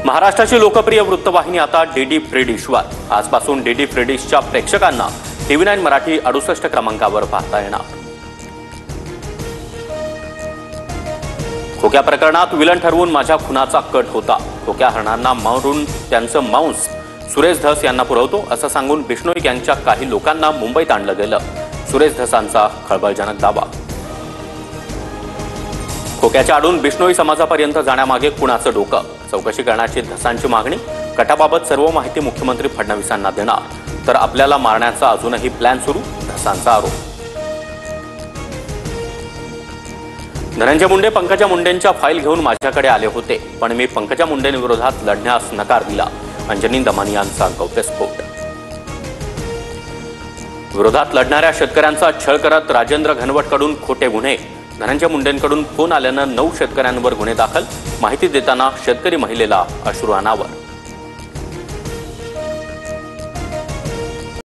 महाराष्ट्राची लोकप्रिय वृत्तवाहिनी आता डीडी फ्री डिशवर। आजपासून डीडी फ्री डिशच्या प्रेक्षकांना TV9 मराठी 68 क्रमांकावर पाहता येणार। खोक्या प्रकरणात विलन ठरवून माझ्या खुनाचा कट होता। खोक्या हरणांना मारून त्यांचं मांस सुरेश धस यांना पुरवतो असं सांगून बिश्नोई गँगच्या काही लोकांना मुंबईत आणलं गेलं। सुरेश धसांचा खळबळजनक दावा। खोक्याच्या आडून बिश्नोई समाजापर्यंत जाण्यामागे कुणाचं डोकं? चौकशी करण्याची धसांची मागणी। कटाबाबत सर्व माहिती मुख्यमंत्री फडणवीसांना देणार, तर आपल्याला मारण्याचा अजूनही प्लॅन सुरू, धसांचा आरोप। धनंजय मुंडे पंकजा मुंडेंच्या फाईल घेऊन माझ्याकडे आले होते, पण मी पंकजा मुंडेंविरोधात लढण्यास नकार दिला। अंजनी दमानी यांचा गौप्यस्फोट। विरोधात लढणाऱ्या शेतकऱ्यांचा छळ करत राजेंद्र घनवटकडून खोटे गुन्हे। धनंजय मुंडेंकडून फोन आल्यानं 9 शेतकऱ्यांवर गुन्हे दाखल। माहिती देताना शेतकरी महिलेला अश्रू अनावर।